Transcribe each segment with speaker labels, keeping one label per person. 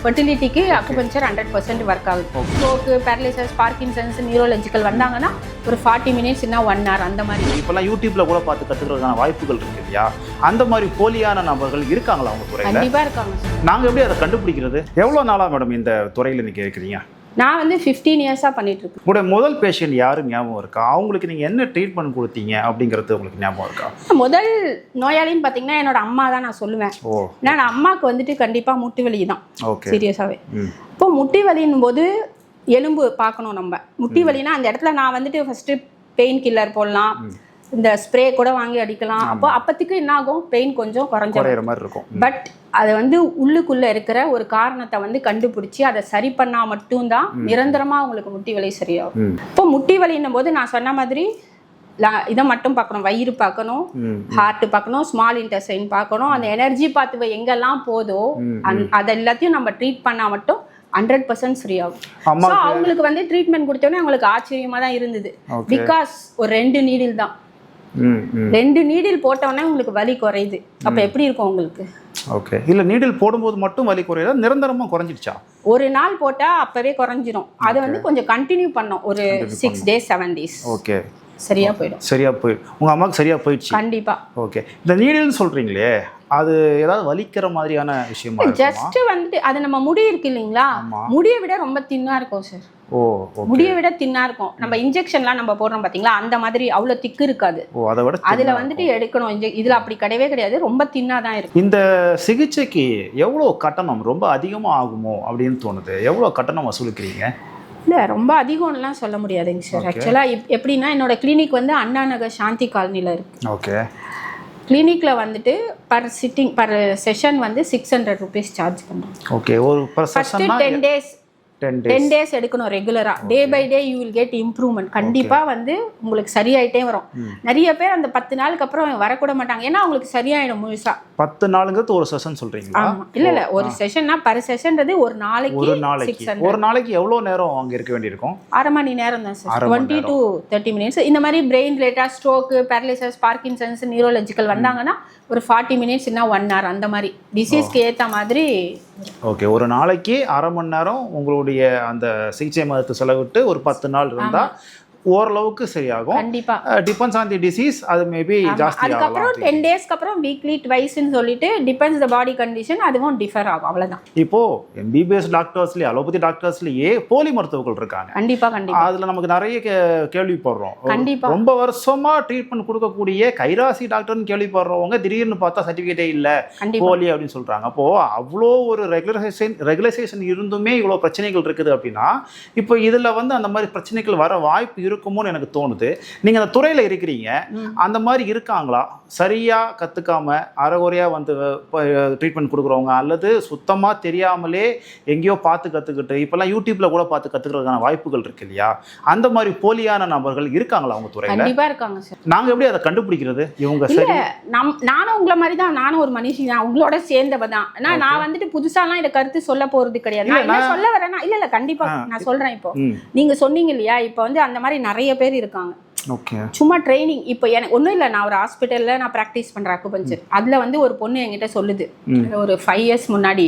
Speaker 1: ஃபர்டிலிட்டிக்கு acupuncture 100% work ஆகுது. Stroke, paralysis, Parkinson's, neurological வந்தாங்கன்னா ஒரு 40 மினிட்ஸ் இல்லைனா 1 hour அந்த மாதிரி.
Speaker 2: இப்போல்லாம் யூடியூப்ல கூட பார்த்து கற்றுக்கிறதுக்கான வாய்ப்புகள் இருக்கு இல்லையா? அந்த மாதிரி போலியான நபர்கள் இருக்காங்களா உங்க துறையில்?
Speaker 1: கண்டிப்பாக இருக்காங்க சார்.
Speaker 2: நாங்கள் எப்படி அதை கண்டுபிடிக்கிறது? எவ்வளோ நாளாக மேடம் இந்த துறையில் நீங்கள் இருக்கிறீங்க?
Speaker 1: நான் வந்து 15 இயர்ஸாக பண்ணிட்டு இருக்கேன்.
Speaker 2: உங்களுடைய முதல் பேஷண்ட் யாரு ஞாபகம் இருக்கா? அவங்களுக்கு நீங்கள் என்ன ட்ரீட்மெண்ட் கொடுத்தீங்க அப்படிங்கிறது உங்களுக்கு ஞாபகம் இருக்கா?
Speaker 1: முதல் நோயாளின்னு பார்த்தீங்கன்னா என்னோட அம்மா தான் நான் சொல்லுவேன். நான் அம்மாவுக்கு வந்துட்டு கண்டிப்பாக முட்டி வலி தான்.
Speaker 2: ஓகே.
Speaker 1: சீரியஸாகவே இப்போ முட்டி வலின்னும் போது எலும்பு பார்க்கணும். நம்ம முட்டி வலினா அந்த இடத்துல நான் வந்துட்டு ஃபர்ஸ்ட் பெயின் கில்லர் போடலாம், இந்த ஸ்ப்ரே கூட வாங்கி அடிக்கலாம். அப்போத்துக்கு என்ன ஆகும், பெயின் கொஞ்சம் குறைஞ்ச
Speaker 2: மாதிரி இருக்கும்.
Speaker 1: பட் அதை வந்து உள்ளுக்குள்ள இருக்கிற ஒரு காரணத்தை வந்து கண்டுபிடிச்சி அதை சரி பண்ணா மட்டும்தான் நிரந்தரமா உங்களுக்கு முட்டி வலி சரியாகும். இப்போ முட்டி வலின்னும் போது நான் சொன்ன மாதிரி இதை மட்டும் பார்க்கணும், வயிறு பார்க்கணும், ஹார்ட் பார்க்கணும், ஸ்மால் இன்டெஸ்டைன் பார்க்கணும், அந்த எனர்ஜி பாத்துவை எங்கெல்லாம் போதோ அது எல்லாத்தையும் நம்ம ட்ரீட் பண்ணா மட்டும் 100% ஃப்ரீ ஆகும். அவங்களுக்கு வந்து ட்ரீட்மெண்ட் கொடுத்தோன்னே அவங்களுக்கு ஆச்சரியமா தான் இருந்தது. பிகாஸ் ஒரு 2 நீடில் தான், 2 நீடில் போட்டோன்னே உங்களுக்கு வலி குறையுது. அப்ப எப்படி இருக்கும் உங்களுக்கு?
Speaker 2: ஓகே. இல்ல நீடில் போடும்போது மட்டும் வலி குறையுதா, நிரந்தரமா குறைஞ்சிடுச்சா?
Speaker 1: ஒரு நாள் போட்டா அப்பவே குறைஞ்சிரும். அது வந்து கொஞ்சம் கண்டினியூ பண்ணோம் ஒரு 6 days 7 days.
Speaker 2: ஓகே.
Speaker 1: சரியா போயிடும்.
Speaker 2: சரியா போயிடும். உங்க அம்மாக்கு சரியா போயிடுச்சு?
Speaker 1: கண்டிப்பா.
Speaker 2: ஓகே. இந்த நீடில்னு சொல்றீங்களே, அது ஏதாவது வலிக்கிற மாதிரியான விஷயமா இருக்குமா?
Speaker 1: ஜஸ்ட் வந்து அது நம்ம முடி இருக்கு இல்லைங்களா, முடியை விட ரொம்ப தின்னா இருக்கும் சார்.
Speaker 2: ஓ.
Speaker 1: முடியை விட தின்னா இருக்கும். நம்ம இன்ஜெக்ஷன்லாம் நம்ம போடுறோம் பாத்தீங்களா, அந்த மாதிரி அவ்வளவு திக்கு இருக்காது.
Speaker 2: அதை விட
Speaker 1: அதுல வந்துட்டு எடுக்கணும். இதுல அப்படி கிடையவே கிடையாது, ரொம்ப தின்னா தான் இருக்கும்.
Speaker 2: இந்த சிகிச்சைக்கு எவ்வளவு கட்டணம் ரொம்ப அதிகமா ஆகுமோ அப்படின்னு தோணுது? எவ்வளவு கட்டணம் வசூலிக்கிறீங்க?
Speaker 1: இல்லை, ரொம்ப அதிகம்லாம் சொல்ல முடியாதுங்க சார். ஆக்சுவலாக எப்படின்னா என்னோட கிளினிக் வந்து அண்ணா நகர் சாந்தி காலனியில் இருக்கு.
Speaker 2: ஓகே.
Speaker 1: கிளினிக்கில் வந்துட்டு பர் செஷன் வந்து 600 rupees சார்ஜ் பண்ணுறோம்.
Speaker 2: ஓகே. ஒரு
Speaker 1: ஃபர்ஸ்ட் 10 days எடுக்கணும் ரெகுலரா. Day by day you will get improvement. கண்டிப்பா வந்து உங்களுக்கு சரியாயிட்டே வரும். நிறைய பேர் அந்த 10 நாளுக்கு அப்புறம் வரக்கூட மாட்டாங்க, ஏன்னா அவங்களுக்கு சரியாயிடும் முழுசா.
Speaker 2: 10 நாளுங்கிறது ஒரு செஷன் சொல்றீங்களா?
Speaker 1: இல்ல ஒரு செஷன்னா பர் செஷன்றது ஒரு நாளைக்கு 600.
Speaker 2: ஒரு நாளைக்கு எவ்வளவு நேரம் அங்க இருக்க வேண்டியிருக்கும்?
Speaker 1: 1/2 மணி நேரம் தான் சார், 20 to 30 minutes. இந்த மாதிரி brain related stroke, paralysis, Parkinson's, neurological வந்தாங்கன்னா ஒரு 40 minutes இல்லைனா 1 hour அந்த மாதிரி டிசீஸ்க்கு ஏற்ற மாதிரி.
Speaker 2: ஓகே. ஒரு நாளைக்கு 1/2 மணி நேரம் உங்களுடைய அந்த சிகிச்சை மருத்துவ செலவிட்டு ஒரு 10 நாள் இருந்தா ஓரளவுக்கு சரியாகும்.
Speaker 1: கண்டிப்பா.
Speaker 2: Depends on the disease. அது மேபி ஜாஸ்தி ஆகும்.
Speaker 1: அதுக்கு அப்புறம் 10 daysக்கு அப்புறம் வீக்லி ட்வைஸ்னு சொல்லிட்டு டிபெண்ட்ஸ் தி பாடி கண்டிஷன், அதுவும் டிஃபர் ஆகும். அவ்வளவுதான். இப்போ
Speaker 2: எம்பிபிஎஸ் டாக்டர்ஸ்லயே, அலோபதி டாக்டர்ஸ்லயே போலி மருத்துவர்கள் இருக்காங்க.
Speaker 1: கண்டிப்பா கண்டிப்பா.
Speaker 2: அதுல நமக்கு நிறைய கேள்விப்படுறோம்.
Speaker 1: கண்டிப்பா.
Speaker 2: ரொம்ப வருஷமா ட்ரீட்மெண்ட் கொடுக்கக்கூடிய கைராசி டாக்டர்னு கேள்விப்படுறவங்க திடீர்னு பார்த்தா சர்டிபிகேட்டே இல்ல, போலி அப்படின்னு சொல்றாங்க. அப்போ அவ்வளோ ஒரு ரெகுலேஷன் இருந்துமே இவ்வளவு பிரச்சனைகள் இருக்குது அப்படின்னா, இப்போ இதுல வந்து அந்த மாதிரி பிரச்சனைகள் வர வாய்ப்பு இருக்குமோன்னு எனக்கு தோணுது. நீங்க அந்த துறையில இருக்கிறீங்க, அந்த மாதிரி இருக்காங்களா? சரியா கத்துக்காம அரைகுறையா வந்து ட்ரீட்மெண்ட் கொடுக்குறவங்க, அல்லது சுத்தமா தெரியாமலே எங்கேயோ பார்த்து கத்துக்கிட்டு, இப்பெல்லாம் யூடியூப்ல கூட பார்த்து கத்துக்கிறதுக்கான வாய்ப்புகள் இருக்கு இல்லையா? அந்த மாதிரி போலியான நபர்கள் இருக்காங்களா உங்க துறையில?
Speaker 1: கண்டிப்பா இருக்காங்க சார்.
Speaker 2: நாங்க எப்படி அதை கண்டுபிடிக்கிறது? இவங்க சரி,
Speaker 1: நானும் உங்களை மாதிரி தான், நானும் ஒரு மனுஷி தான், உங்களோட சேர்ந்தவ தான். நான் வந்துட்டு புதுசாலாம் இதை கருத்து சொல்ல போறது கிடையாது. நான் என்ன சொல்ல வரேன்னா, இல்ல கண்டிப்பா நான் சொல்றேன். இப்போ நீங்க சொன்னீங்க இல்லையா, இப்போ வந்து அந்த மாதிரி நிறைய பேர் இருக்காங்க. சும்மா ட்ரைனிங். இப்போ எனக்கு ஒன்றும் இல்லை, நான் ஒரு ஹாஸ்பிட்டல்ல நான் ப்ராக்டிஸ் பண்றேன் அக்குபஞ்சர். அதுல வந்து ஒரு பொண்ணு என்கிட்ட சொல்லுது, ஒரு 5 years முன்னாடி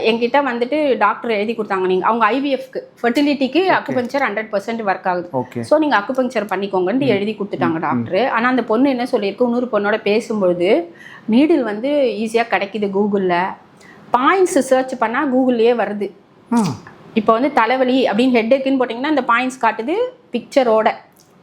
Speaker 1: என்கிட்ட வந்துட்டு டாக்டர் எழுதி கொடுத்தாங்க, நீங்க அவங்க ஐவிஎஃப்க்கு ஃபர்டிலிட்டிக்கு அக்குபஞ்சர் 100% ஒர்க் ஆகுது, ஸோ நீங்க அக்குபஞ்சர் பண்ணிக்கோங்கன்னு எழுதி கொடுத்துட்டாங்க டாக்டர். ஆனா அந்த பொண்ணு என்ன சொல்லியிருக்கு, இன்னொரு பொண்ணோட பேசும்பொழுது நீடில் வந்து ஈஸியா கிடைக்குது கூகுளில், பாயிண்ட்ஸ் சர்ச் பண்ணா கூகுள்லயே வருது. இப்போ வந்து தலைவலி அப்படின்னு ஹெட்டேக்குன்னு போட்டிங்கன்னா அந்த பாயிண்ட்ஸ் காட்டுது, பிக்சரோட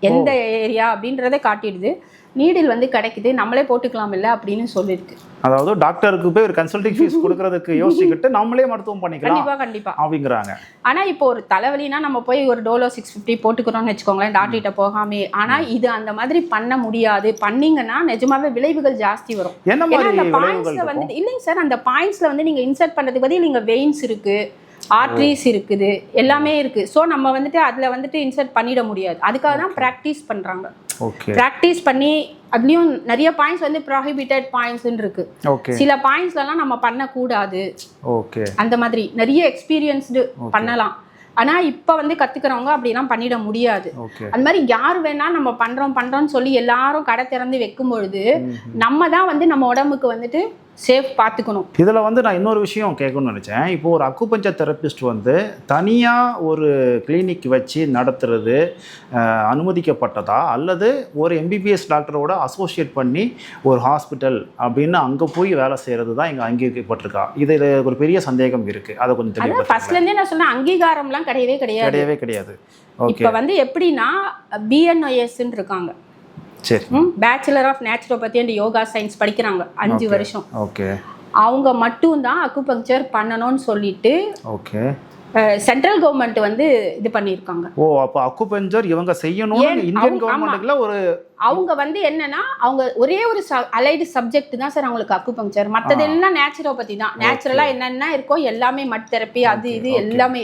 Speaker 1: எந்த ஏரியா அப்படின்றத காட்டிடுது. நீடில் வந்து கிடைக்குது, நம்மளே போட்டுக்கலாம் இல்லை அப்படின்னு சொல்லியிருக்கு.
Speaker 2: அதாவது டாக்டருக்கு போய் ஒரு கன்சல்டிங் ஃபீஸ் கொடுக்கறதுக்கு யோசிச்சுக்கிட்டு நம்மளே மருத்துவம் பண்ணிக்கலாம்.
Speaker 1: கண்டிப்பா கண்டிப்பா
Speaker 2: அப்படிங்கிறாங்க.
Speaker 1: ஆனா இப்போ ஒரு தலைவலினா நம்ம போய் ஒரு டோலோ 650 போட்டுக்கிறோம்னு வச்சுக்கோங்களேன், டாக்டர்கிட்ட போகாமே. ஆனா இது அந்த மாதிரி பண்ண முடியாது. பண்ணீங்கன்னா நிஜமாவே விளைவுகள் ஜாஸ்தி வரும்.
Speaker 2: என்ன மாதிரி
Speaker 1: பாயிண்ட்ஸ்ல வந்து இல்லைங்க சார், அந்த பாயிண்ட்ஸ்ல வந்து நீங்க இன்சர்ட் பண்றதுக்கு பதில் நீங்க வெயின்ஸ் இருக்கு, ஆர்ட்ரிஸ் இருக்குது, எல்லாமே இருக்கு. ஸோ நம்ம வந்துட்டு அதில் வந்துட்டு இன்சர்ட் பண்ணிட முடியாது. அதுக்காக தான் ப்ராக்டிஸ் பண்ணுறாங்க. ப்ராக்டிஸ் பண்ணி அதுலேயும் நிறைய பாயிண்ட்ஸ் வந்து ப்ராஹிபிட்டட் பாயிண்ட்ஸ்ன்னு இருக்கு. சில பாயிண்ட்ஸ்லாம் நம்ம பண்ணக்கூடாது. அந்த மாதிரி நிறைய எக்ஸ்பீரியன்ஸ்டு பண்ணலாம். ஆனால் இப்போ வந்து கற்றுக்கிறவங்க அப்படிலாம் பண்ணிட முடியாது. அந்த மாதிரி யார் வேணா நம்ம பண்ணுறோம்னு சொல்லி எல்லாரும் கடை திறந்து வைக்கும் பொழுது நம்ம தான் வந்து நம்ம உடம்புக்கு வந்துட்டு சேஃப் பார்த்துக்கணும்.
Speaker 2: இதில் வந்து நான் இன்னொரு விஷயம் கேட்கணும்னு நினச்சேன். இப்போ ஒரு அக்குபஞ்சர் தெரபிஸ்ட் வந்து தனியாக ஒரு கிளினிக் வச்சு நடத்துறது அனுமதிக்கப்பட்டதா, அல்லது ஒரு எம்பிபிஎஸ் டாக்டரோட அசோசியேட் பண்ணி ஒரு ஹாஸ்பிட்டல் அப்படின்னு அங்கே போய் வேலை செய்கிறது தான் இங்கே அங்கீகரிக்கப்பட்டிருக்கா? இதில் ஒரு பெரிய சந்தேகம் இருக்குது. அதை கொஞ்சம் தெளிவாக.
Speaker 1: ஃபர்ஸ்ட்லேருந்தே நான் சொன்னேன், அங்கீகாரம்லாம் கிடையவே கிடையாது. இப்போ வந்து எப்படின்னா பிஎன்ஒஎஸ்ன்னு இருக்காங்க.
Speaker 2: சரி.
Speaker 1: Bachelor of naturopathy and yoga science படிக்கிறாங்க 5 வருஷம்.
Speaker 2: ஓகே.
Speaker 1: அவங்க மட்டும் தான் அக்குபங்க்சர் பண்ணணும்னு சொல்லிட்டு
Speaker 2: ஓகே
Speaker 1: சென்ட்ரல் கவர்மெண்ட் வந்து இது பண்ணியிருக்காங்க.
Speaker 2: ஓ, அப்போ அக்குபஞ்சர் இவங்க செய்யணும்னு இந்தியன் கவர்மெண்ட்ல ஒரு
Speaker 1: அவங்க வந்து என்னன்னா அவங்க ஒரே ஒரு அலைடு சப்ஜெக்ட் தான் சார் அவங்களுக்கு அக்குபங்க்சர். மற்றதெல்லாம் நேச்சுரோபதி தான். நேச்சுரலா என்னென்ன இருக்கோ எல்லாமே மட் தெரப்பி அது இது எல்லாமே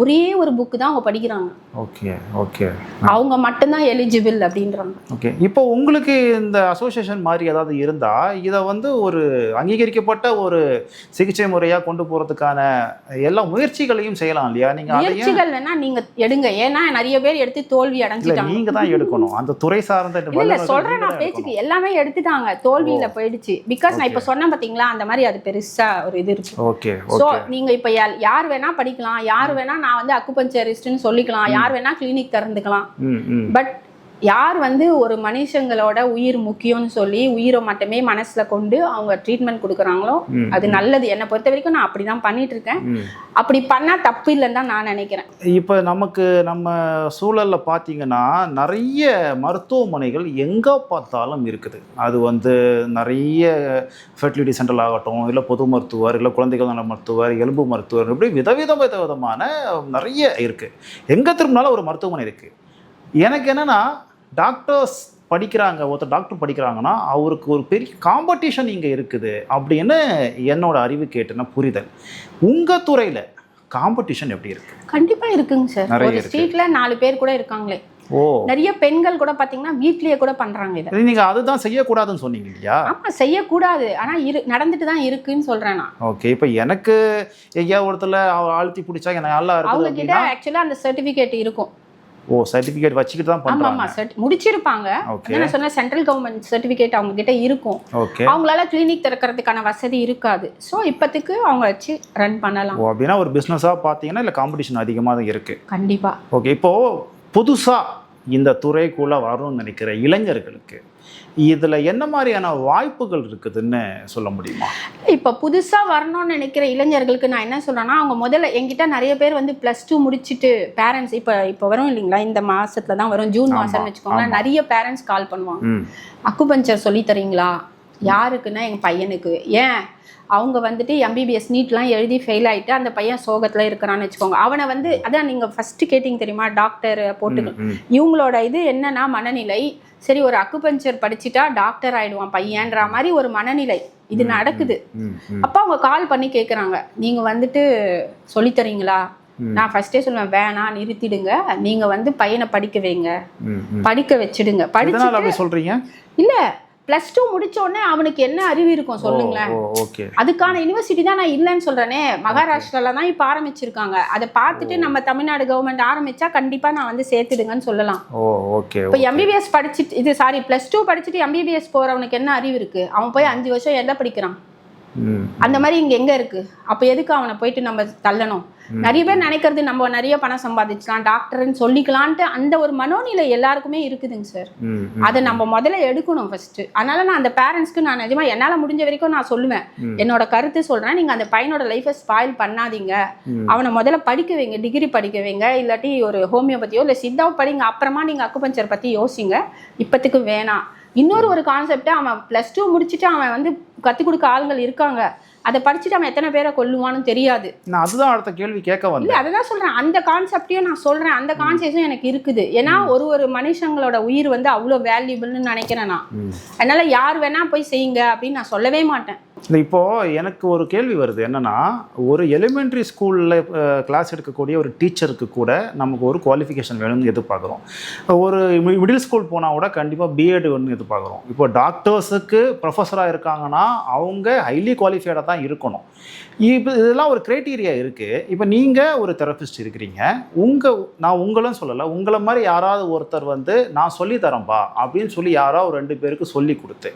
Speaker 1: ஒரே ஒரு புக் தான் அவங்க படிக்கிறாங்க.
Speaker 2: Okay okay.
Speaker 1: அவங்க மட்டும்தான் எலிஜிபிள் அப்படின்றாங்க.
Speaker 2: ஓகே. இப்போ உங்களுக்கு இந்த அசோசியேஷன் மாதிரி ஏதாவது இருந்தா இதை வந்து ஒரு அங்கீகரிக்கப்பட்ட ஒரு சிகிச்சை முறையா கொண்டு போறதுக்கான எல்லா முயற்சிகளையும் செய்யலாம் இல்லையா? நீங்க
Speaker 1: முயற்சிகள் வேணா நீங்க எடுங்க. ஏன்னா நிறைய பேர் எடுத்து தோல்வி அடைஞ்சிட்டாங்க.
Speaker 2: நீங்க தான் எடுக்கணும். அந்த துறை சார்ந்த
Speaker 1: இல்ல சொல்றேன், நான் பேச்சுக்கு எல்லாமே எடுத்துட்டாங்க, தோல்வியில போயிடுச்சு. பிகாஸ் நான் இப்ப சொன்னேன் பாத்தீங்களா, அந்த மாதிரி அது பெருசா ஒரு இது இருக்கு.
Speaker 2: ஓகே.
Speaker 1: சோ நீங்க இப்ப யார் வேணா படிக்கலாம், யார் வேணா நான் வந்து அக்குபஞ்சரிஸ்ட்னு சொல்லிக்கலாம், யார் வேணா கிளினிக் திறந்துக்கலாம். பட் யார் வந்து ஒரு மனுஷங்களோட உயிர் முக்கியம்னு சொல்லி உயிரை மட்டுமே மனசுல கொண்டு அவங்க ட்ரீட்மெண்ட் கொடுக்குறாங்களோ அது நல்லது. என்னை பொறுத்த வரைக்கும் நான் அப்படிதான் பண்ணிட்டு இருக்கேன். அப்படி பண்ணா தப்பு இல்லைன்னு தான் நான் நினைக்கிறேன்.
Speaker 2: இப்போ நம்ம சூழல்ல பார்த்தீங்கன்னா நிறைய மருத்துவமனைகள் எங்க பார்த்தாலும் இருக்குது. அது வந்து நிறைய ஃபெர்டிலிட்டி சென்டர் ஆகட்டும், இல்லை பொது மருத்துவர், இல்லை குழந்தைகள் நல மருத்துவர், எலும்பு மருத்துவர், இப்படி விதவிதமான நிறைய இருக்கு. எங்க திரும்பினாலும் ஒரு மருத்துவமனை இருக்கு. எனக்கு என்னன்னா டாக்டர்ஸ் படிக்கிறாங்க, ஒருத்தர் டாக்டர் படிக்கிறாங்கன்னா அவருக்கு ஒரு பெரிய காம்படிஷன் இங்கே இருக்குது அப்படின்னு என்னோட அறிவு கேட்டுன்னா புரிதல். உங்கள் துறையில் காம்படிஷன் எப்படி இருக்கு?
Speaker 1: கண்டிப்பாக இருக்குங்க சார். ஒரு ஸ்ட்ரீட்ல 4 பேர் கூட இருக்காங்களே.
Speaker 2: ஓ,
Speaker 1: நிறைய பெண்கள் கூட பாத்தீங்கன்னா வீட்லயே கூட பண்றாங்க இதை.
Speaker 2: நீங்க அதுதான் செய்யக்கூடாதுன்னு சொன்னீங்க இல்லையா?
Speaker 1: ஆமா, செய்யக்கூடாது. ஆனா நடந்துட்டு தான் இருக்குன்னு சொல்றேன் நான்.
Speaker 2: ஓகே. இப்போ எனக்கு எங்கேயா ஒருத்தர் ஆழ்த்தி பிடிச்சா எனக்கு நல்லா இருக்கு.
Speaker 1: அவங்க கிட்ட ஆக்சுவலா அந்த சர்டிபிகேட் இருக்கும்.
Speaker 2: ஓ, சர்டிபிகேட் வச்சுக்கிட்டு தான் பண்றாங்க.
Speaker 1: ஆமா, முடிச்சிருப்பாங்க. நான் சொன்ன சென்ட்ரல் கவர்மெண்ட் சர்டிபிகேட் அவங்க கிட்ட இருக்கும்.
Speaker 2: ஓகே.
Speaker 1: அவங்களால கிளினிக் திறக்கிறதுக்கான வசதி இருக்காது. சோ இப்போதைக்கு அவங்க வச்சு ரன் பண்ணலாம்.
Speaker 2: ஓ, அப்படின்னா ஒரு பிசினஸா பாத்தீங்கன்னா இல்ல காம்படிஷன் அதிகமா தான் இருக்கு.
Speaker 1: கண்டிப்பா.
Speaker 2: ஓகே. இப்போ புதுசா இந்த துறைக்குள்ள வரணும்னு நினைக்கிற இளைஞர்களுக்கு இதுல என்ன மாதிரியான வாய்ப்புகள் இருக்குதுன்னு சொல்ல முடியுமா?
Speaker 1: இப்போ புதுசா வரணும்னு நினைக்கிற இளைஞர்களுக்கு நான் என்ன சொல்றேன்னா, அவங்க முதல்ல என்கிட்ட நிறைய பேர் வந்து +2 முடிச்சுட்டு பேரண்ட்ஸ் இப்போ வரும் இல்லைங்களா, இந்த மாசத்துல தான் வரும், ஜூன் மாசம்னு வச்சுக்கோங்க. நிறைய பேரண்ட்ஸ் கால் பண்ணுவாங்க, அக்குபஞ்சர் சொல்லி தரீங்களா? யாருக்குன்னா எங்க பையனுக்கு. ஏன் அவங்க வந்துட்டு எம்பிபிஎஸ் நீட்லாம் எழுதி ஃபெயில் ஆகிட்டு அந்த பையன் சோகத்தில் இருக்கிறான்னு வச்சுக்கோங்க. அவனை வந்து அதான் நீங்கள் ஃபஸ்ட்டு கேட்டிங்க தெரியுமா, டாக்டர் போட்டுக்கணும். இவங்களோட இது என்னன்னா மனநிலை, சரி ஒரு அக்குபஞ்சர் படிச்சுட்டா டாக்டர் ஆகிடுவான் பையன்ற மாதிரி ஒரு மனநிலை இது நடக்குது. அப்போ அவங்க கால் பண்ணி கேட்குறாங்க, நீங்கள் வந்துட்டு சொல்லித்தரீங்களா? நான் ஃபர்ஸ்டே சொல்லுவேன், வேணாம் நிறுத்திடுங்க, நீங்கள் வந்து பையனை படிக்க வைங்க, படிக்க வச்சிடுங்க. படிச்சு
Speaker 2: சொல்கிறீங்க
Speaker 1: இல்லை, +2 முடிச்ச உடனே அவனுக்கு என்ன அறிவு இருக்கும் சொல்லுங்களேன். அதுக்கான யூனிவர்சிட்டி தான் நான் இல்லைன்னு சொல்றேனே. மகாராஷ்டிரால தான் இப்ப ஆரம்பிச்சிருக்காங்க. அதை பார்த்துட்டு நம்ம தமிழ்நாடு கவர்மெண்ட் ஆரம்பிச்சா கண்டிப்பா நான் வந்து சேர்த்துடுங்கன்னு சொல்லலாம். இப்போ எம்பிபிஎஸ் படிச்சுட்டு +2 படிச்சுட்டு எம்பிபிஎஸ் போறவனுக்கு என்ன அறிவு இருக்கு? அவன் போய் 5 வருஷம் எதை படிக்கிறான்? அந்த மாதிரி இங்க எங்க இருக்கு? அப்ப எதுக்கு அவனை போயிட்டு நம்ம தள்ளணும்? நிறைய பேர் நினைக்கிறது நம்ம நிறைய பணம் சம்பாதிச்சலாம், டாக்டர்னு சொல்லிக்கலான்ட்டு அந்த ஒரு மனோநிலை எல்லாருக்குமே இருக்குதுங்க சார். அதை நம்ம முதல்ல எடுக்கணும் ஃபர்ஸ்ட். அதனால நான் அந்த பேரண்ட்ஸ்க்கு நான் நிஜமா என்னால முடிஞ்ச வரைக்கும் நான் சொல்லுவேன், என்னோட கருத்து சொல்றேன். நீங்க அந்த பையனோட லைஃபை ஸ்பாயில் பண்ணாதீங்க, அவனை முதல்ல படிக்க வைங்க, டிகிரி படிக்க வைங்க, இல்லாட்டி ஒரு ஹோமியோபதியோ இல்லை சித்தாவோ படிங்க, அப்புறமா நீங்க அக்குபஞ்சர் பத்தி யோசிங்க, இப்பத்துக்கு வேணாம். இன்னொரு ஒரு கான்செப்ட், அவன் +2 முடிச்சுட்டு அவன் வந்து கற்றுக் கொடுக்க ஆளுங்கள் இருக்காங்க, அதை படிச்சுட்டு அவன் எத்தனை பேரை கொல்லுவான்னு தெரியாது.
Speaker 2: நான் அதுதான் அடுத்த கேள்வி கேட்க வந்தேன்.
Speaker 1: இல்லை, அதை தான் சொல்கிறேன், அந்த கான்செப்டையும் நான் சொல்கிறேன், அந்த கான்சியஸும் எனக்கு இருக்குது. ஏன்னா ஒரு மனுஷங்களோட உயிர் வந்து அவ்வளோ வேல்யூபிள்னு நினைக்கிறேன் நான். அதனால யார் வேணா போய் செய்யுங்க அப்படின்னு நான் சொல்லவே மாட்டேன்.
Speaker 2: இப்போ எனக்கு ஒரு கேள்வி வருது, என்னன்னா ஒரு எலிமெண்ட்ரி ஸ்கூலில் கிளாஸ் எடுக்கக்கூடிய ஒரு டீச்சருக்கு கூட நமக்கு ஒரு குவாலிஃபிகேஷன் வேணும்னு எதிர்பார்க்குறோம். ஒரு மிடில் ஸ்கூல் போனால் கூட கண்டிப்பாக பிஎட் வேணும்னு எதிர்பார்க்குறோம். இப்போ டாக்டர்ஸுக்கு ப்ரொஃபஸராக இருக்காங்கன்னா அவங்க ஹைலி குவாலிஃபைடாக தான் இருக்கணும். இப்போ இதெல்லாம் ஒரு கிரைட்டீரியா இருக்குது. இப்போ நீங்கள் ஒரு தெரபிஸ்ட் இருக்கிறீங்க, நான் உங்களும் சொல்லலை, உங்களை மாதிரி யாராவது ஒருத்தர் வந்து நான் சொல்லித்தரேன்ப்பா அப்படின்னு சொல்லி யாராவது 2 பேருக்கு சொல்லி கொடுத்து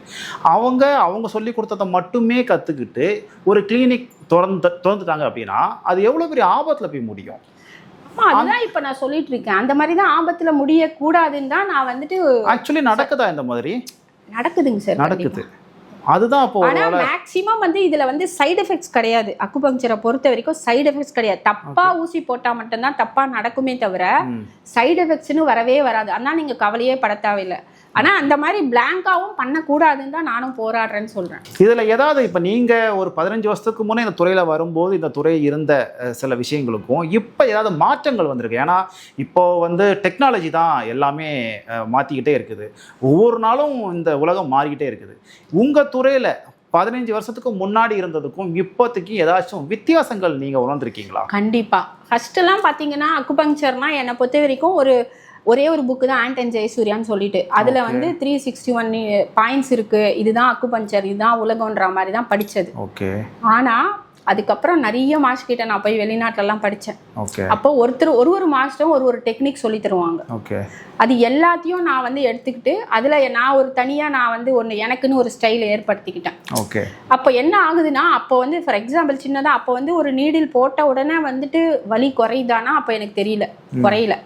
Speaker 2: அவங்க சொல்லி கொடுத்ததை மட்டுமே கற்றுக்கிட்டு ஒரு கிளினிக் திறந்துட்டாங்க அப்படின்னா அது எவ்வளோ பெரிய ஆபத்தில் போய் முடியும்?
Speaker 1: அதுதான் இப்ப நான் சொல்லிட்டு இருக்கேன். அந்த மாதிரி தான் ஆபத்துல முடியக்கூடாதுன்னு தான் நான் வந்துட்டு.
Speaker 2: ஆக்சுவலி நடக்குதா இந்த மாதிரி?
Speaker 1: நடக்குதுங்க சார்,
Speaker 2: நடக்குது. அதுதான் அப்போ
Speaker 1: மேக்ஸிமம் வந்து இதுல வந்து சைடு எஃபெக்ட்ஸ் கிடையாது. அக்குபங்க்சரை பொறுத்த வரைக்கும் சைடு எஃபெக்ட்ஸ் கிடையாது. தப்பா ஊசி போட்டா மட்டும்தான் தப்பா நடக்குமே தவிர சைடு எஃபெக்ட்ஸ்னு வரவே வராது. ஆனால் நீங்க கவலையே பட தேவையில்லை. ஆனா அந்த மாதிரி பிளாங்காவும் பண்ணக்கூடாதுன்னு தான் நானும் போராடுறேன்னு சொல்றேன்.
Speaker 2: இதுல ஏதாவது இப்ப நீங்க ஒரு 15 வருஷத்துக்கு முன்னே இந்த துறையில வரும்போது இந்த துறை இருந்த சில விஷயங்களுக்கும் இப்ப ஏதாவது மாற்றங்கள் வந்திருக்கு? ஏன்னா இப்போ வந்து டெக்னாலஜி தான் எல்லாமே மாத்திக்கிட்டே இருக்குது. ஒவ்வொரு நாளும் இந்த உலகம் மாறிக்கிட்டே இருக்குது. உங்க துறையில 15 வருஷத்துக்கு முன்னாடி இருந்ததுக்கும் இப்போதைக்கு ஏதாச்சும் வித்தியாசங்கள் நீங்க உணர்ந்திருக்கீங்களா?
Speaker 1: கண்டிப்பா. ஃபர்ஸ்ட் எல்லாம் பாத்தீங்கன்னா அக்குபங்க்சர்னா என்னை பொறுத்த வரைக்கும் ஒரே ஒரு புக்கு தான், ஆண்டன் ஜெயசூர்யான்னு சொல்லிட்டு. அதுல வந்து 361 பாயிண்ட்ஸ் இருக்கு, இதுதான் அக்குபங்க்சர், இதுதான் உலகம்ன்ற மாதிரி தான் படிச்சது. ஆனா அதுக்கப்புறம் நிறைய மாஸ்டர் கிட்ட நான் போய் வெளிநாட்டிலலாம் படித்தேன். அப்போ ஒரு மாஸ்டரும் ஒரு டெக்னிக் சொல்லி தருவாங்க. அது எல்லாத்தையும் நான் வந்து எடுத்துக்கிட்டு அதில் நான் தனியாக நான் வந்து எனக்குன்னு ஒரு ஸ்டைலை ஏற்படுத்திக்கிட்டேன். அப்போ என்ன ஆகுதுன்னா, அப்போ வந்து ஃபார் எக்ஸாம்பிள் சின்னதாக அப்போ வந்து ஒரு நீடில் போட்ட உடனே வந்துட்டு வலி குறையுதானா அப்போ எனக்கு தெரியல, குறையல.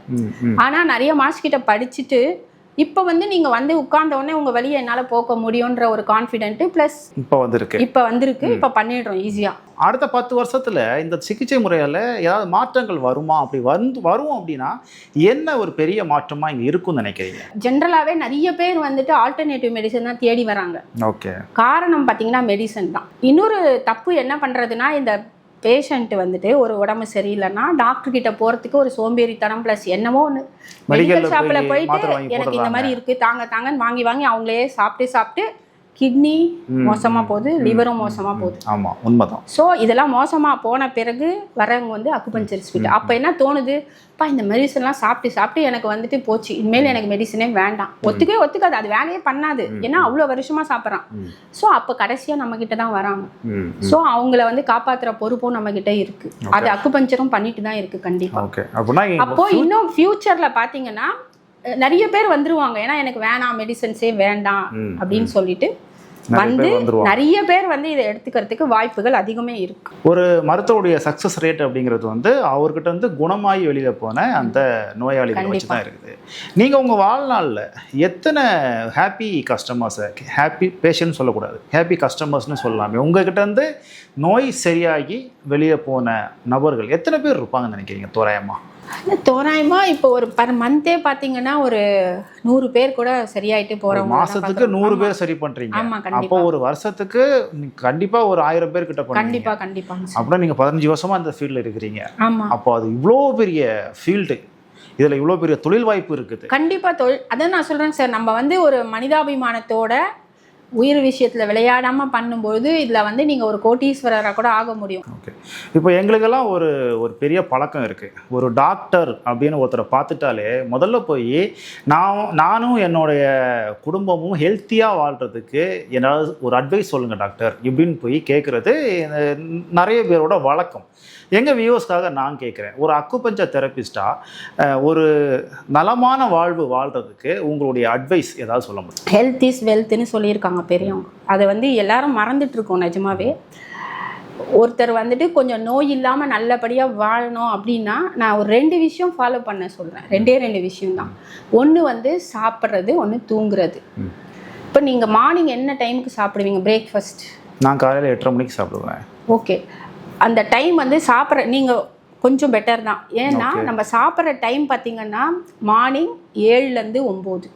Speaker 1: ஆனால் நிறைய மாஸ்டர் கிட்ட படிச்சுட்டு இப்போ வந்து நீங்கள் வந்து உட்கார்ந்த உடனே உங்கள் வலியை என்னால் போக்க முடியுன்ற ஒரு கான்ஃபிடென்ட்டு ப்ளஸ் இப்போ வந்திருக்கு. இப்போ பண்ணிடுறோம் ஈஸியாக.
Speaker 2: அடுத்த 10 வருஷத்தில் இந்த சிகிச்சை முறையில் ஏதாவது மாற்றங்கள் வருமா? அப்படி வரும் அப்படின்னா என்ன ஒரு பெரிய மாற்றமாக இங்கே இருக்கும்னு நினைக்கிறீங்க?
Speaker 1: ஜென்ரலாகவே நிறைய பேர் வந்துட்டு ஆல்டர்னேட்டிவ் மெடிசன் தான் தேடி வராங்க. காரணம் பார்த்தீங்கன்னா மெடிசன் தான். இன்னொரு தப்பு என்ன பண்ணுறதுன்னா, இந்த பேஷண்ட் வந்துட்டு ஒரு உடம்பு சரியில்லைன்னா டாக்டர் கிட்ட போறதுக்கு ஒரு சோம்பேறித்தனம் பிளஸ் என்னமோ ஒன்று மெடிக்கல் ஷாப்ல போயிட்டு எனக்கு இந்த மாதிரி இருக்கு தாங்கன்னு வாங்கி அவங்களே சாப்பிட்டு கிட்னி மோசமா போகுது, லிவரும் மோசமா போகுது.
Speaker 2: ஆமா, உண்மைதான்.
Speaker 1: ஸோ இதெல்லாம் மோசமா போன பிறகு வரவங்க வந்து அக்குபஞ்சரிஸ்ட் கிட்ட அப்போ என்ன தோணுது, இந்த மெடிசன்லாம் சாப்பிட்டு எனக்கு வந்துட்டு போச்சு, இனிமேல் எனக்கு மெடிசனே வேண்டாம். ஒத்துக்காது, அது வேலையே பண்ணாது. ஏன்னா அவ்வளோ வருஷமா சாப்பிட்றான். ஸோ அப்போ கடைசியாக நம்ம கிட்ட தான் வராங்க. ஸோ அவங்கள வந்து காப்பாற்றுற பொறுப்பும் நம்ம கிட்ட இருக்கு. அது அக்குபஞ்சரும் பண்ணிட்டு தான் இருக்கு கண்டிப்பா. அப்போ இன்னும் ஃபியூச்சர்ல பாத்தீங்கன்னா நிறைய பேர் வந்துருவாங்க. ஏன்னா எனக்கு வேணாம், மெடிசன்ஸே வேண்டாம் அப்படின்னு சொல்லிட்டு வந்து நிறைய பேர் வந்து இதை எடுத்துக்கிறதுக்கு வாய்ப்புகள் அதிகமே இருக்கு.
Speaker 2: ஒரு மருத்துவருடைய சக்சஸ் ரேட் அப்படிங்கிறது வந்து அவர்கிட்ட வந்து குணமாயி வெளியில போன அந்த நோயாளிகள் வச்சு தான் இருக்குது. நீங்க உங்க வாழ்நாளில் எத்தனை ஹாப்பி கஸ்டமர்ஸ், ஹாப்பி பேஷண்ட் சொல்லக்கூடாது, ஹாப்பி கஸ்டமர்ஸ்னு சொல்லலாமே, உங்ககிட்ட இருந்து நோய் சரியாகி வெளியே போன நபர்கள் எத்தனை பேர் இருப்பாங்கன்னு நினைக்கிறீங்க தோராயமா?
Speaker 1: தோராயமா இப்போ ஒரு பர் மந்தே பாத்தீங்கன்னா ஒரு 100 பேர் கூட சரியாயிட்டு போறவங்க.
Speaker 2: மாசத்துக்கு 100 பேர் சரி பண்றீங்க. அப்போ ஒரு வருஷத்துக்கு கண்டிப்பா ஒரு 1000 பேர் கிட்ட பண்ணுவீங்க.
Speaker 1: கண்டிப்பா.
Speaker 2: அப்படின்னா நீங்க 15 வருஷமா இந்த ஃபீல்ட்ல இருக்கிறீங்க. அப்போ அது இவ்வளோ பெரிய ஃபீல்டு, இதுல இவ்வளோ பெரிய தொழில் வாய்ப்பு இருக்குது.
Speaker 1: கண்டிப்பா அதான் நான் சொல்றேன் சார், நம்ம வந்து ஒரு மனிதாபிமானத்தோட உயிர் விஷயத்துல விளையாடாம பண்ணும்போது இதுல வந்து நீங்க ஒரு கோட்டீஸ்வரராக கூட ஆக முடியும்.
Speaker 2: ஓகே, இப்போ எங்களுக்கெல்லாம் ஒரு பெரிய பழக்கம் இருக்கு. ஒரு டாக்டர் அப்படின்னு ஒருத்தரை பார்த்துட்டாலே முதல்ல போய் நானும் என்னுடைய குடும்பமும் ஹெல்த்தியா வாழ்றதுக்கு ஏதாவது ஒரு அட்வைஸ் சொல்லுங்க டாக்டர் இப்படின்னு போய் கேட்கறது நிறைய பேரோட வழக்கம். எங்கள் வியூவர்ஸ்க்காக நான் கேட்குறேன், ஒரு அக்குபஞ்சர் தெரபிஸ்டா ஒரு நலமான வாழ்வு வாழ்கிறதுக்கு உங்களுடைய அட்வைஸ் ஏதாவது சொல்ல முடியும்?
Speaker 1: ஹெல்த் இஸ் வெல்த்னு சொல்லியிருக்காங்க பெரியவங்க. அதை வந்து எல்லாரும் மறந்துட்டு இருக்கோம் நிஜமாவே. ஒருத்தர் வந்துட்டு கொஞ்சம் நோய் இல்லாமல் நல்லபடியாக வாழணும் அப்படின்னா நான் ஒரு 2 விஷயம் ஃபாலோ பண்ண சொல்கிறேன். 2 விஷயம்தான். ஒன்று வந்து சாப்பிட்றது, ஒன்று தூங்குறது. இப்போ நீங்கள் மார்னிங் என்ன டைமுக்கு சாப்பிடுவீங்க பிரேக்ஃபாஸ்ட்?
Speaker 2: நான் காலையில் 8:30 மணிக்கு சாப்பிடுவேன்.
Speaker 1: ஓகே, அந்த டைம் வந்து சாப்பிட்ற நீங்கள் கொஞ்சம் பெட்டர் தான். ஏன்னா நம்ம சாப்பிட்ற டைம் பார்த்தீங்கன்னா மார்னிங் 7லேருந்து 9.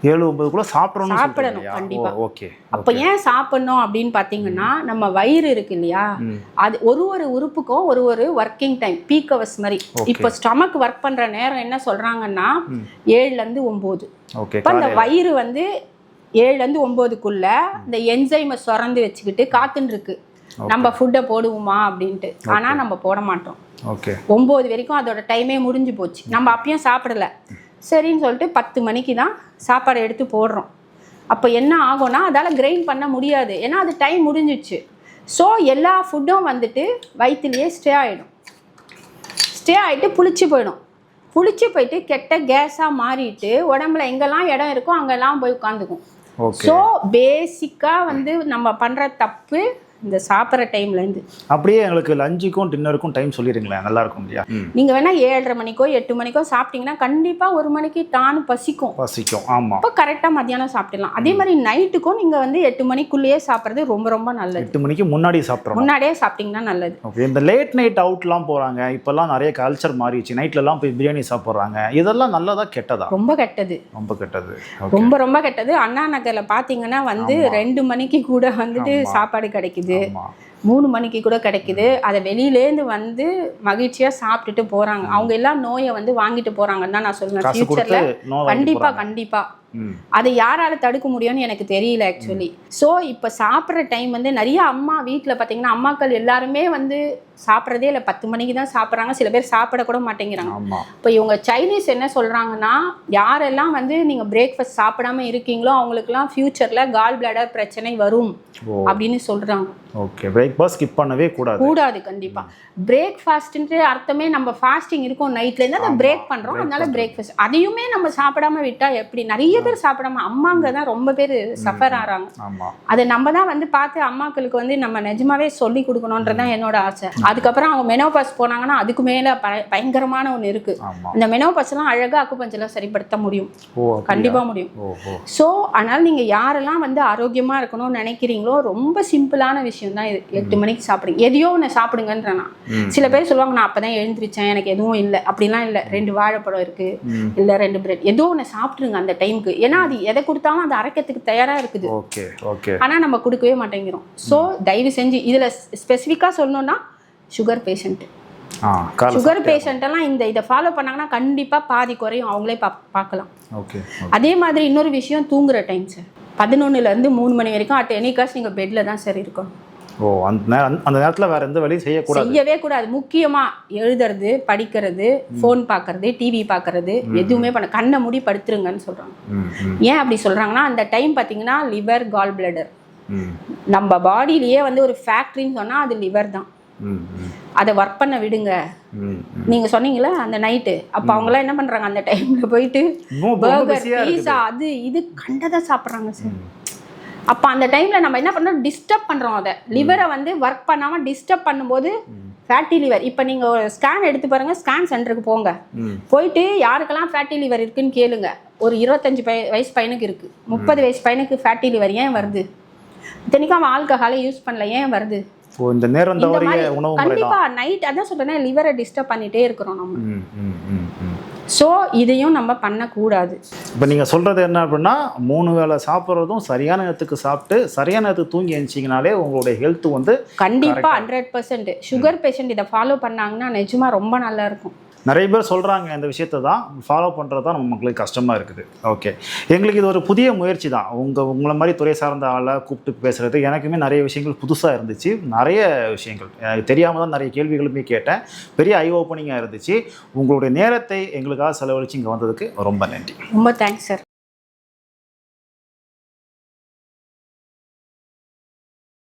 Speaker 2: 7-9 சாப்பிடணும்
Speaker 1: கண்டிப்பா. ஓகே, அப்ப ஏன் சாப்பிடணும் அப்படின்னு பாத்தீங்கன்னா நம்ம வயிறு இருக்கு இல்லையா, அது ஒரு உறுப்புக்கும் ஒரு ஒர்க்கிங் டைம், பீக் ஹவர்ஸ் மாதிரி. இப்போ ஸ்டமக் ஒர்க் பண்ற நேரம் என்ன சொல்றாங்கன்னா 7லேருந்து 9. இப்போ அந்த வயிறு வந்து 7லேருந்து 9க்குள்ள இந்த என்சைமை சுரந்து வச்சுக்கிட்டு காத்துன்னு இருக்கு நம்ம ஃபுட்டை போடுவோமா அப்படின்ட்டு. ஆனா நம்ம போட மாட்டோம். 9 வரைக்கும் அதோட டைமே முடிஞ்சு போச்சு. நம்ம அப்பயும் சாப்பிடல, சரின்னு சொல்லிட்டு 10 மணிக்கு தான் சாப்பாடு எடுத்து போடுறோம். அப்போ என்ன ஆகும்னா அதால் கிரைண்ட் பண்ண முடியாது, ஏன்னா அது டைம் முடிஞ்சிச்சு. ஸோ எல்லா ஃபுட்டும் வந்துட்டு வயிற்றுலேயே ஸ்டே ஆகிட்டு புளிச்சு போயிடும். புளிச்சு போயிட்டு கெட்ட கேஸாக மாறிட்டு உடம்புல எங்கெல்லாம் இடம் இருக்கோ அங்கெல்லாம் போய் உட்காந்துக்கும். ஸோ பேசிக்காக வந்து நம்ம பண்ணுற தப்பு இந்த சாப்பிட்ற டைம்லேருந்து.
Speaker 2: அப்படியே எங்களுக்கு லஞ்சுக்கும் டின்னருக்கும் டைம் சொல்லிடுங்களேன், நல்லா இருக்கும் இல்லையா?
Speaker 1: நீங்கள் வேணால் 7:30 மணிக்கோ 8 மணிக்கோ சாப்பிட்டீங்கன்னா கண்டிப்பாக 1 மணிக்கு டான்னு பசிக்கும்.
Speaker 2: ஆமாம்.
Speaker 1: அப்போ கரெக்டாக மத்தியானம் சாப்பிடலாம். அதே மாதிரி நைட்டுக்கும் நீங்கள் வந்து 8 மணிக்குள்ளேயே சாப்பிட்றது ரொம்ப ரொம்ப நல்லது.
Speaker 2: 8 மணிக்கு முன்னாடியே
Speaker 1: சாப்பிட்டீங்கன்னா நல்லது.
Speaker 2: ஓகே. இந்த லேட் நைட் அவுட்லாம் போகிறாங்க, இப்போல்லாம் நிறைய கல்ச்சர் மாறிடுச்சு, நைட்லலாம் போய் பிரியாணி சாப்பிட்றாங்க, இதெல்லாம் நல்லதா கெட்டதா?
Speaker 1: ரொம்ப கெட்டது. ரொம்ப ரொம்ப கெட்டது. அண்ணா நகரில் பார்த்தீங்கன்னா வந்து 2 மணிக்கு கூட வந்துட்டு சாப்பாடு கிடைக்குது, 3 மணிக்கு கூட கிடைக்குது. அதை வெளியிலேருந்து வந்து மகிழ்ச்சியா சாப்பிட்டுட்டு போறாங்க. அவங்க எல்லாம் நோயை வந்து வாங்கிட்டு போறாங்கன்னு தான் நான் சொல்லுவேன். ஃபியூச்சர்ல கண்டிப்பா அதை யாரால தடுக்க முடியும்னு எனக்கு தெரியல ஆக்சுவலி. ஸோ இப்போ சாப்பிட்ற டைம் வந்து நிறைய அம்மா வீட்டில் பார்த்தீங்கன்னா அம்மாக்கள் எல்லாருமே வந்து சாப்பிட்றதே இல்லை, 10 மணிக்கு தான் சாப்பிட்றாங்க. சில பேர் சாப்பிட கூட மாட்டேங்கிறாங்க. இப்போ இவங்க சைனீஸ் என்ன சொல்றாங்கன்னா, யாரெல்லாம் வந்து நீங்க பிரேக்ஃபாஸ்ட் சாப்பிடாம இருக்கீங்களோ அவங்களுக்குலாம் ஃபியூச்சர்ல கால் பிளாடர் பிரச்சனை வரும் அப்படின்னு சொல்றாங்க.
Speaker 2: ஓகே. பிரேக்ஃபாஸ்ட் ஸ்கிப் பண்ணவே கூடாது.
Speaker 1: கண்டிப்பா. பிரேக்ஃபாஸ்ட்ன்ற அர்த்தமே நம்ம ஃபாஸ்டிங் இருக்கும் நைட்ல இருந்து அதை பிரேக் பண்றோம். அதனால பிரேக்ஃபாஸ்ட் அதையுமே நம்ம சாப்பிடாம விட்டா எப்படி? நிறைய பேர் சாப்பிடாம அம்மாங்க தான் ரொம்ப பேர் சஃபர் ஆறாங்க. அதை நம்ம தான் வந்து பார்த்து அம்மாக்களுக்கு வந்து நம்ம நிஜமாவே சொல்லி கொடுக்கணும்ன்றதான் என்னோட ஆசை. அதுக்கப்புறம் அவங்க மெனோபாஸ் போனாங்கன்னா அதுக்கு மேல பயங்கரமான ஒன்று இருக்கு. அந்த மெனோபாஸ் எல்லாம் அழகா அக்குபஞ்சர்ல சரிப்படுத்த முடியும், கண்டிப்பா முடியும். ஸோ அதனால நீங்க யாரெல்லாம் வந்து ஆரோக்கியமா இருக்கணும்னு நினைக்கிறீங்களோ ரொம்ப சிம்பிளான விஷயம் தான் இது. 8 மணிக்கு சாப்பிடுங்க, எதையோ ஒன்று சாப்பிடுங்கன்றனா. சில பேர் சொல்லுவாங்க நான் அப்பதான் எழுந்திரிச்சேன் எனக்கு எதுவும் இல்லை, அப்படிலாம் இல்லை. 2 வாழைப்பழம் இருக்கு, இல்ல 2 பிரெட், ஏதோ ஒன்று சாப்பிட்டுருங்க அந்த டைமுக்கு. ஏன்னா அது எதை கொடுத்தாலும் அது அரைக்கிறதுக்கு தயாரா இருக்குது. ஆனா நம்ம கொடுக்கவே மாட்டேங்கிறோம். ஸோ தயவு செஞ்சு இதுல ஸ்பெசிஃபிக்கா சொல்லணும்னா சுகர் பேஷண்ட் எல்லாம் இதை ஃபாலோ பண்ணாங்கன்னா கண்டிப்பா பாதி குறையும், அவங்களே பார்க்கலாம். அதே மாதிரி இன்னொரு விஷயம், தூங்குற டைம் சார் 11ல இருந்து 3 மணி வரைக்கும் அட் எனி காஸ்ட் நீங்க பெட்ல தான் சார் இருக்கணும்.
Speaker 2: அந்த நேரத்துல வேற எந்த வேலையும் செய்யவே கூடாது.
Speaker 1: முக்கியமா எழுதுறது, படிக்கிறது, போன் பாக்குறது, டிவி பாக்குறது எதுவுமே பண்ண, கண்ணை மூடி படுத்துருங்கன்னு சொல்றாங்க. ஏன் அப்படி சொல்றாங்கன்னா அந்த டைம் பாத்தீங்கன்னா லிவர், கால் பிளடர் நம்ம பாடியிலேயே வந்து ஒரு ஃபேக்டரின்னு சொன்னா அது லிவர் தான். அதை ஒர்க் பண்ண விடுங்க. நீங்க சொன்னீங்களா அந்த நைட்டு, அப்ப அவங்க எல்லாம் என்ன பண்றாங்க அந்த டைம்ல போயிட்டு பர்கர், பீஸா, அது இது கண்டதை சாப்பிட்றாங்க சார். அப்போ அந்த டைமில் நம்ம என்ன பண்ணுறோம், டிஸ்டர்ப் பண்ணுறோம். அதை லிவரை வந்து ஒர்க் பண்ணாமல் டிஸ்டர்ப் பண்ணும்போது ஃபேட்டி லிவர். இப்போ நீங்கள் ஒரு ஸ்கேன் எடுத்து பாருங்கள், ஸ்கேன் சென்டருக்கு போங்க, போயிட்டு யாருக்கெல்லாம் ஃபேட்டி லிவர் இருக்குன்னு கேளுங்க. ஒரு 25 வயசு பையனுக்கு இருக்குது, 30 வயசு பையனுக்கு ஃபேட்டி லிவர் ஏன் வருது? இத்தனைக்கும் அவன் ஆல்கஹாலை யூஸ் பண்ணல, ஏன் வருது?
Speaker 2: இந்த நேரம்
Speaker 1: கண்டிப்பா நைட் அதான் சொல்றேன், லிவரை டிஸ்டர்ப் பண்ணிட்டே இருக்கிறோம் நம்ம. ஸோ இதையும் நம்ம பண்ணக்கூடாது.
Speaker 2: இப்போ நீங்கள் சொல்கிறது என்ன அப்படின்னா 3 வேளை சாப்பிட்றதும் சரியான நேரத்துக்கு சாப்பிட்டு சரியான நேரத்துக்கு தூங்கி எழுந்திச்சிங்கனாலே உங்களுடைய ஹெல்த் வந்து
Speaker 1: கண்டிப்பாக 100%. சுகர் பேஷண்ட் இதை ஃபாலோ பண்ணாங்கன்னா நிஜமா ரொம்ப நல்லா இருக்கும்.
Speaker 2: நிறைய பேர் சொல்கிறாங்க இந்த விஷயத்தை தான் ஃபாலோ பண்ணுறது தான் நம்ம மக்களுக்கு கஷ்டமாக இருக்குது. ஓகே, எங்களுக்கு இது ஒரு புதிய முயற்சி தான். உங்களை மாதிரி துறை சார்ந்த ஆளை கூப்பிட்டு பேசுகிறது எனக்குமே நிறைய விஷயங்கள் புதுசாக இருந்துச்சு. நிறைய விஷயங்கள் எனக்கு தெரியாமல் தான் நிறைய கேள்விகளுமே கேட்டேன். பெரிய ஐ ஓப்பனிங்காக இருந்துச்சு. உங்களுடைய நேரத்தை எங்களுக்காக செலவழித்து இங்கே வந்ததுக்கு ரொம்ப நன்றி.
Speaker 1: ரொம்ப தேங்க்ஸ் சார்.